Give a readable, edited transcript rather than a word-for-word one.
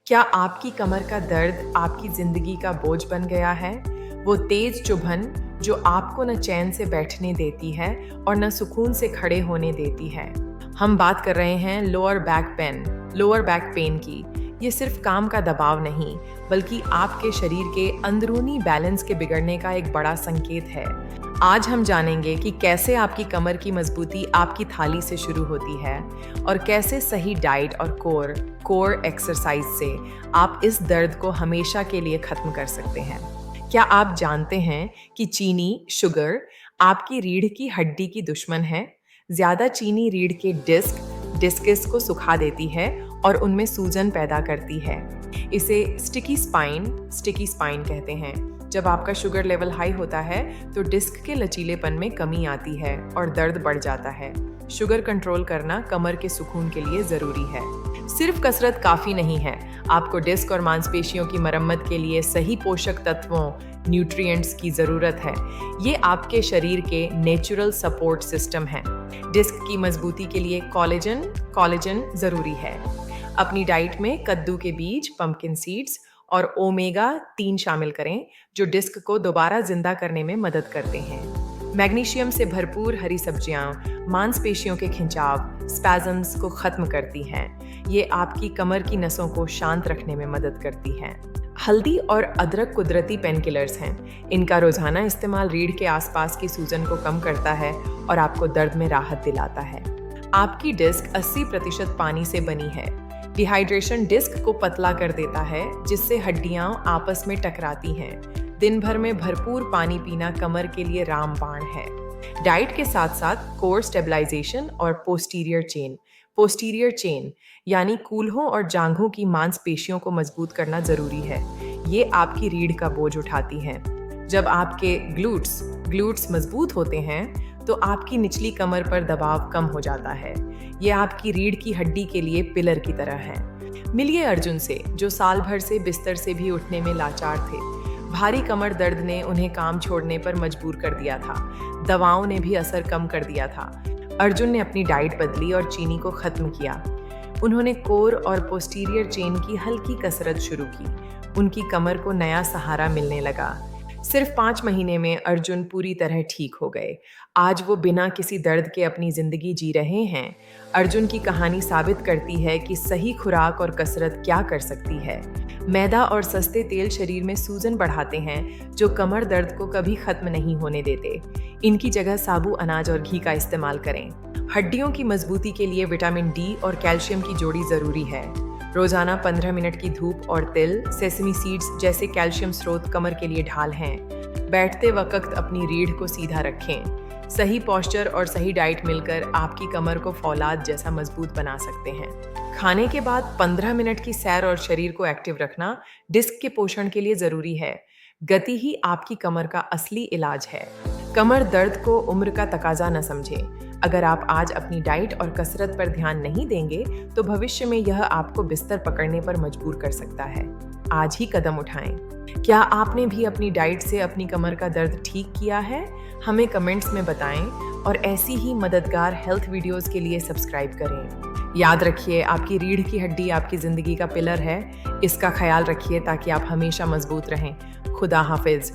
क्या आपकी कमर का दर्द आपकी ज़िंदगी का बोझ बन गया है? वो तेज़ चुभन जो आपको न चैन से बैठने देती है और न सुकून से खड़े होने देती है। हम बात कर रहे हैं लोअर बैक पेन की। ये सिर्फ काम का दबाव नहीं, बल्कि आपके शरीर के अंदरूनी बैलेंस के बिगड़ने का एक बड़ा संकेत है। आज हम जानेंगे कि कैसे आपकी कमर की मजबूती आपकी थाली से शुरू होती है और कैसे सही डाइट और कोर एक्सरसाइज से आप इस दर्द को हमेशा के लिए खत्म कर सकते हैं। क्या आप जानते हैं कि चीनी, शुगर आपकी रीढ़ की हड्डी की दुश्मन है? ज्यादा चीनी रीढ़ के डिस्कस को सुखा देती है और उनमें सूजन पैदा करती है। इसे स्टिकी स्पाइन कहते हैं। जब आपका शुगर लेवल हाई होता है तो डिस्क के लचीलेपन में कमी आती है और दर्द बढ़ जाता है। शुगर कंट्रोल करना कमर के सुकून के लिए जरूरी है। सिर्फ कसरत काफी नहीं है, आपको डिस्क और मांसपेशियों की मरम्मत के लिए सही पोषक तत्वों न्यूट्रिएंट्स की जरूरत है। ये आपके शरीर के नेचुरल सपोर्ट सिस्टम है। डिस्क की मजबूती के लिए कॉलेजन जरूरी है। अपनी डाइट में कद्दू के बीज, पंपकिन सीड्स और ओमेगा 3 शामिल करें, जो डिस्क को दोबारा जिंदा करने में मदद करते हैं। मैग्नीशियम से भरपूर हरी सब्जियां मांसपेशियों के खिंचाव, स्पैज़म्स को खत्म करती हैं। ये आपकी कमर की नसों को शांत रखने में मदद करती हैं। हल्दी और अदरक कुदरती पेनकिलर्स हैं। इनका रोजाना इस्तेमाल रीढ़ के आसपास की सूजन को कम करता है और आपको दर्द में राहत दिलाता है। आपकी डिस्क 80% पानी से बनी है। डिहाइड्रेशन डिस्क को पतला कर देता है, जिससे हड्डियां आपस में टकराती हैं। दिन भर में भरपूर पानी पीना कमर के लिए रामबाण है। डाइट के साथ साथ कोर स्टेबलाइजेशन और पोस्टीरियर चेन यानी कूल्हों और जांघों की मांसपेशियों को मजबूत करना जरूरी है। ये आपकी रीढ़ का बोझ उठाती हैं। जब आपके ग्लूट्स मजबूत होते हैं तो आपकी निचली कमर पर दबाव कम हो जाता है। ये आपकी रीढ़ की हड्डी के लिए पिलर की तरह है। मिलिए अर्जुन से, जो साल भर से बिस्तर से भी उठने में लाचार थे। भारी कमर दर्द ने उन्हें काम छोड़ने पर मजबूर कर दिया था। दवाओं ने भी असर कम कर दिया था। अर्जुन ने अपनी डाइट बदली और चीनी को खत्म किया। उन्होंने कोर और पोस्टीरियर चेन की हल्की कसरत शुरू की। उनकी कमर को नया सहारा मिलने लगा। सिर्फ 5 महीने में अर्जुन पूरी तरह ठीक हो गए। आज वो बिना किसी दर्द के अपनी जिंदगी जी रहे हैं। अर्जुन की कहानी साबित करती है कि सही खुराक और कसरत क्या कर सकती है। मैदा और सस्ते तेल शरीर में सूजन बढ़ाते हैं, जो कमर दर्द को कभी खत्म नहीं होने देते। इनकी जगह साबु अनाज और घी का इस्तेमाल करें। हड्डियों की मजबूती के लिए विटामिन डी और कैल्शियम की जोड़ी जरूरी है। रोजाना 15 मिनट की धूप और तिल, सेसमी सीड्स जैसे कैल्शियम स्रोत कमर के लिए ढाल हैं। बैठते वक्त अपनी रीढ़ को सीधा रखें। सही पोस्चर और सही डाइट मिलकर आपकी कमर को फौलाद जैसा मजबूत बना सकते हैं। खाने के बाद 15 मिनट की सैर और शरीर को एक्टिव रखना डिस्क के पोषण के लिए जरूरी है। गति ही आपकी कमर का असली इलाज है। कमर दर्द को उम्र का तकाजा न समझें। अगर आप आज अपनी डाइट और कसरत पर ध्यान नहीं देंगे तो भविष्य में यह आपको बिस्तर पकड़ने पर मजबूर कर सकता है। आज ही कदम उठाएं। क्या आपने भी अपनी डाइट से अपनी कमर का दर्द ठीक किया है? हमें कमेंट्स में बताएं और ऐसी ही मददगार हेल्थ वीडियोस के लिए सब्सक्राइब करें। याद रखिए, आपकी रीढ़ की हड्डी आपकी जिंदगी का पिलर है। इसका ख्याल रखिए ताकि आप हमेशा मजबूत रहें। खुदा हाफिज।